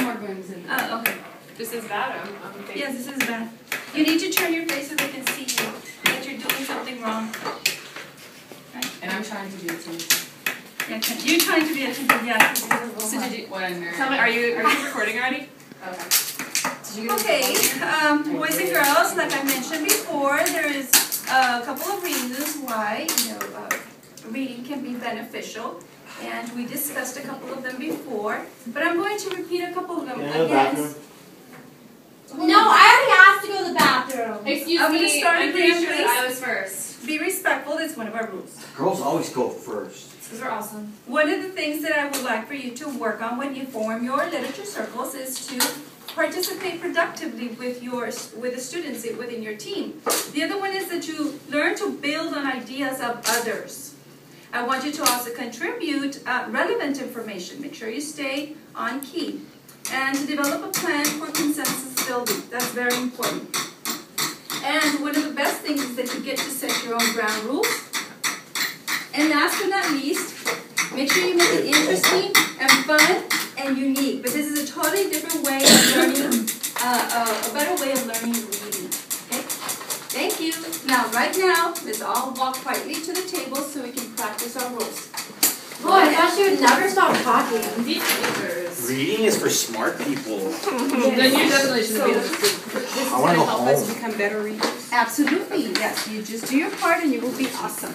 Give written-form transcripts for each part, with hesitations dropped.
more rooms in there. Oh, okay. This is bad. Yes, this is bad. You need to turn your face so they can see you, that you're doing something wrong. Right? And I'm trying to do it too. Yeah, you're trying to be attentive, yeah. So did you, what I'm nervous. Tell me, are you recording already? Okay. Did you get Okay, boys and girls, like I mentioned before, there is a couple of reasons why, reading can be beneficial. And we discussed a couple of them before, but I'm going to repeat a couple of them again. No, I already asked to go to the bathroom. Excuse I'm me, gonna start I'm again, pretty sure please. that I was first. Be respectful, it's one of our rules. Girls always go first. Because we're awesome. One of the things that I would like for you to work on when you form your literature circles is to participate productively with the students within your team. The other one is that you learn to build on ideas of others. I want you to also contribute relevant information. Make sure you stay on key. And to develop a plan for consensus building. That's very important. And one of the best things is that you get to set your own ground rules. And last but not least, make sure you make it interesting and fun and unique. But this is a totally different way of learning, a better way of learning reading. Okay? Thank you. Now, right now, let's all walk quietly to the table so we can practice our rules. Oh, I thought she would never stop talking. These papers. Reading is for smart people. Then you definitely should be able to. This is I want to go help us home. become better readers. Absolutely, yes. You just do your part and you will be awesome.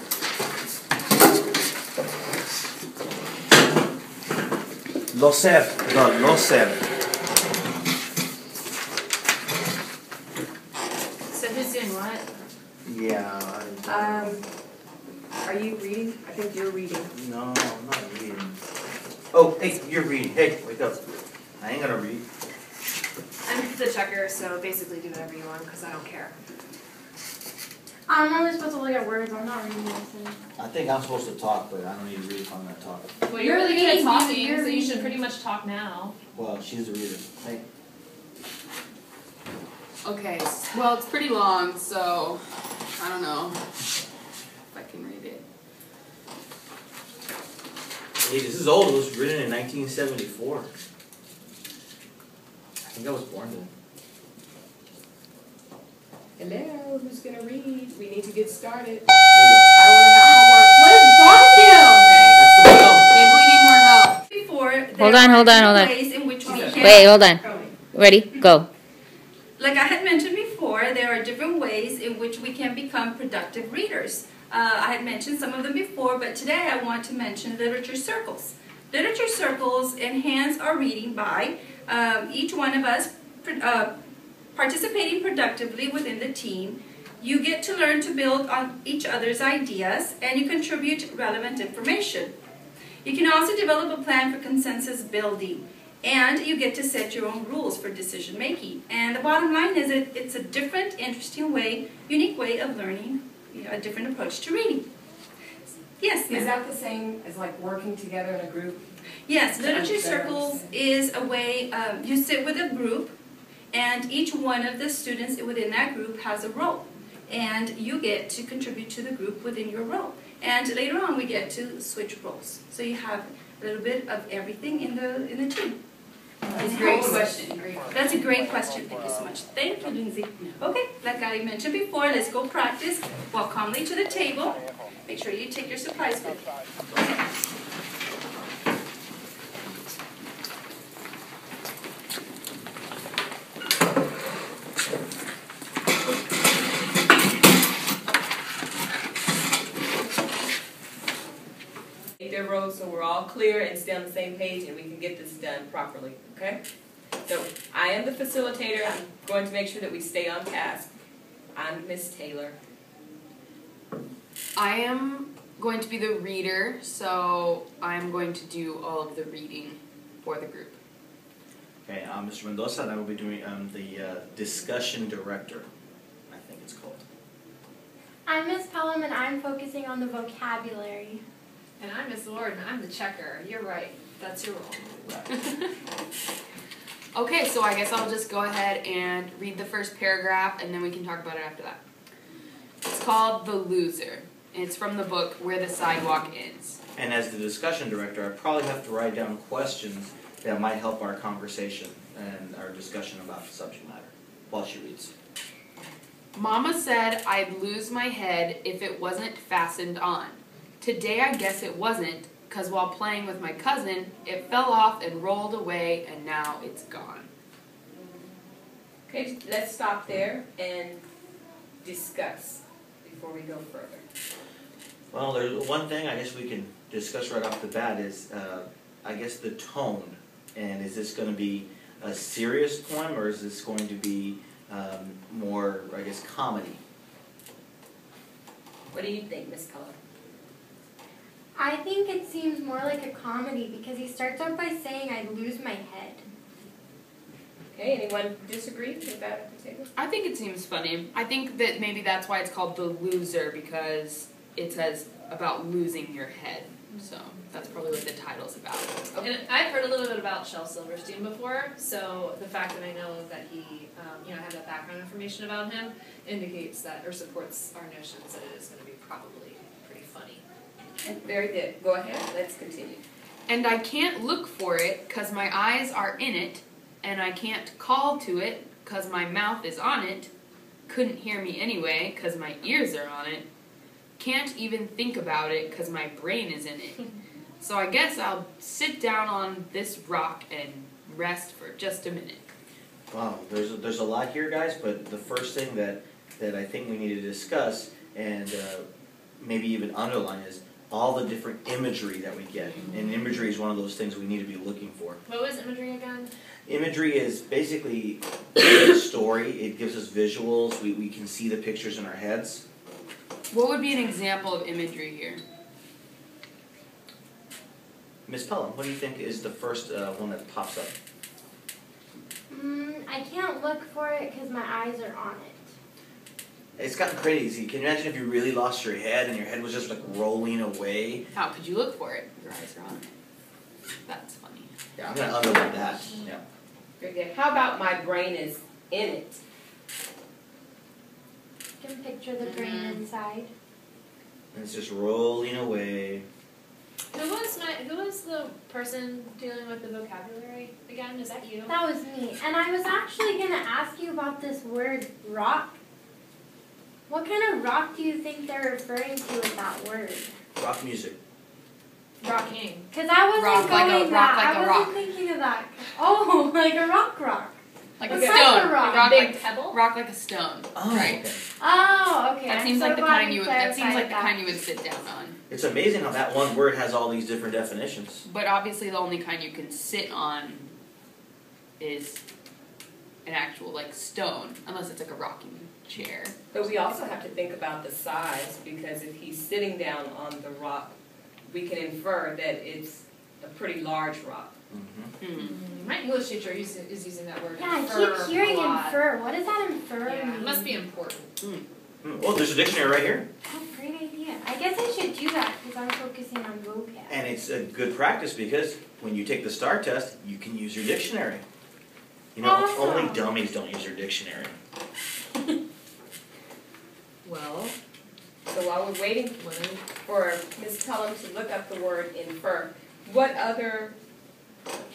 Lo ser. So who's doing what? Yeah. Are you reading? I think you're reading. No, I'm not reading. Oh, hey, you're reading. Hey, wake up. I ain't gonna read. I'm the checker, so basically do whatever you want because I don't care. I'm only supposed to look at words. I'm not reading anything. I think I'm supposed to talk, but I don't need to read if I'm not talking. Well, you're really good at reading, talking, you're so you should reading. pretty much talk now. Well, she's a reader. Hey. Okay, well, it's pretty long, so I don't know if I can read it. Hey, this is old. It was written in 1974. I think I was born then. Hello, who's gonna read? We need to get started. There you go. What is Maybe we need more help. Before, Bonneville? there Hold on, are hold on, different hold on. ways in which we can- Wait, hold on. Ready? Go. Like I had mentioned before, there are different ways in which we can become productive readers. I had mentioned some of them before, but today I want to mention literature circles. Literature circles enhance our reading by each one of us participating productively within the team. You get to learn to build on each other's ideas, and you contribute relevant information. You can also develop a plan for consensus building. And you get to set your own rules for decision making. And the bottom line is it's a different, interesting way, unique way of learning, a different approach to reading. Yes, Is ma'am. that the same as like working together in a group? Yes, literature circles is a way, you sit with a group, and each one of the students within that group has a role. And you get to contribute to the group within your role. And later on we get to switch roles. So you have a little bit of everything in the team. That's a great question. Great. That's a great question. Thank you so much. Thank you, Lindsay. Okay, like I mentioned before, let's go practice. Walk calmly to the table. Make sure you take your supplies with you. Take their roles so we're all clear and stay on the same page and we can get this done properly, okay? So I am the facilitator. I'm going to make sure that we stay on task. I'm Miss Taylor. I am going to be the reader, so I'm going to do all of the reading for the group. Okay, I'm Mr. Mendoza, and I will be doing the discussion director, I think it's called. I'm Miss Pelham, and I'm focusing on the vocabulary. And I'm Miss Lord, and I'm the checker. You're right. That's your role. Okay, so I guess I'll just go ahead and read the first paragraph, and then we can talk about it after that. It's called The Loser. And it's from the book Where the Sidewalk Ends. And as the discussion director, I probably have to write down questions that might help our conversation and our discussion about the subject matter while she reads. Mama said I'd lose my head if it wasn't fastened on. Today I guess it wasn't, 'cause while playing with my cousin, it fell off and rolled away and now it's gone. Okay, let's stop there and discuss before we go further. Well, there's one thing I guess we can discuss right off the bat is, I guess the tone. And is this going to be a serious poem, or is this going to be more, I guess, comedy? What do you think, Miss Keller? I think it seems more like a comedy because he starts out by saying, "I'd lose my head." Okay, anyone disagree with that at the table? I think it seems funny. I think that maybe that's why it's called The Loser, because it says about losing your head. So that's probably what the title's about. And I've heard a little bit about Shel Silverstein before, so the fact that I know that he, had that background information about him indicates that, or supports our notions that it is going to be probably pretty funny. Very good. Go ahead. Let's continue. And I can't look for it 'cause my eyes are in it, and I can't call to it 'cause my mouth is on it. Couldn't hear me anyway 'cause my ears are on it. Can't even think about it 'cause my brain is in it. So I guess I'll sit down on this rock and rest for just a minute. Wow, there's a lot here, guys, but the first thing that I think we need to discuss and maybe even underline is all the different imagery that we get. And imagery is one of those things we need to be looking for. What was imagery again? Imagery is basically a story. It gives us visuals. We can see the pictures in our heads. What would be an example of imagery here? Ms. Pelham, what do you think is the first one that pops up? I can't look for it because my eyes are on it. It's gotten crazy. Can you imagine if you really lost your head and your head was just like rolling away? How could you look for it? Your eyes are on it. That's funny. Yeah, I'm going to underline that. Yeah. Very good. How about my brain is in it? You can picture the brain inside. And it's just rolling away. Who was the person dealing with the vocabulary again? Is that you? That was me. And I was actually going to ask you about this word rock. What kind of rock do you think they're referring to with that word? Rock music. Rocking. Because I wasn't Rock like a- going rock that. like a I rock. wasn't thinking of that. Oh, like a rock. Like What a kind of stone. rock? Rock Big like, pebble? rock like a stone. Oh, Right. okay. Oh, okay. That I'm seems so like the glad kind you you would. That seems like the clarified kind you would sit down on. It's amazing how that one word has all these different definitions. But obviously, the only kind you can sit on is an actual like stone, unless it's like a rocking chair. But we also have to think about the size, because if he's sitting down on the rock, we can infer that it's a pretty large rock. Mm-hmm. My English teacher is using that word. Yeah, I infer keep hearing a lot. infer. What does that infer Yeah, mean? it must be important. Well, there's a dictionary right here. Oh, great idea. I guess I should do that because I'm focusing on vocab. And it's a good practice because when you take the STAR test, you can use your dictionary. You know, Awesome. only dummies don't use their dictionary. Well, so while we're waiting for Ms. Pelham to look up the word infer, what other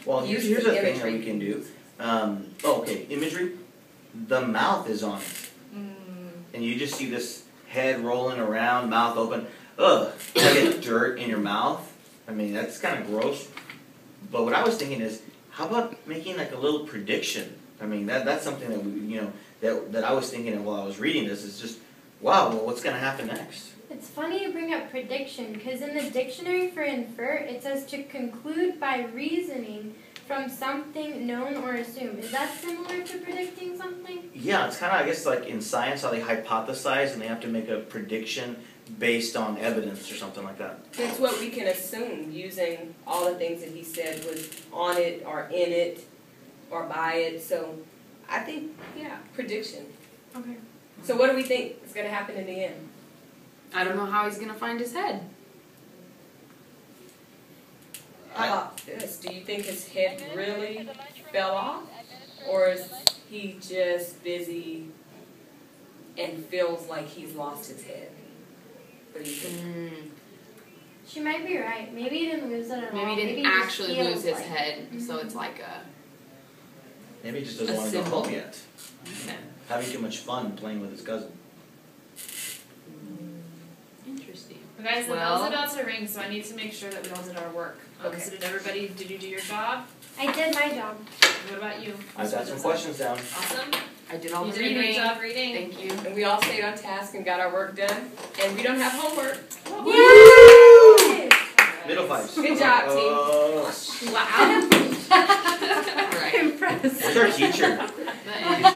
Well, use here's of a thing that imagery we can do. Okay, imagery. The mouth is on it. And you just see this head rolling around, mouth open. Ugh, I get dirt in your mouth. I mean, that's kind of gross. But what I was thinking is, how about making like a little prediction? I mean, that's something that we, that I was thinking of while I was reading this. Is just, wow, well, what's going to happen next? It's funny you bring up prediction because in the dictionary for infer, it says to conclude by reasoning from something known or assumed. Is that similar to predicting something? Yeah, it's kind of, I guess, like in science how they hypothesize and they have to make a prediction based on evidence or something like that. That's what we can assume using all the things that he said was on it or in it or by it. So I think, yeah, prediction. Okay. So what do we think is going to happen in the end? I don't know how he's gonna find his head. How about this? Do you think his head really fell off? Or is he just busy and feels like he's lost his head? What do you think? She might be right. Maybe he didn't lose it at all. Maybe he didn't just actually feels lose his like head, it. so it's like a. Maybe he just doesn't A want to go symbol. home yet. Having too much fun playing with his cousin. Interesting. Guys, the Well- bell's about to ring, so I need to make sure that we all did our work. Okay. So did you do your job? I did my job. What about you? I've got some questions down. Awesome. I did all You the did a great reading. job reading. Thank you. And we all stayed on task and got our work done. And we don't have homework. Yay! Middle fives. Good job, team. Wow. Right. Impressed. Where's our teacher? The end.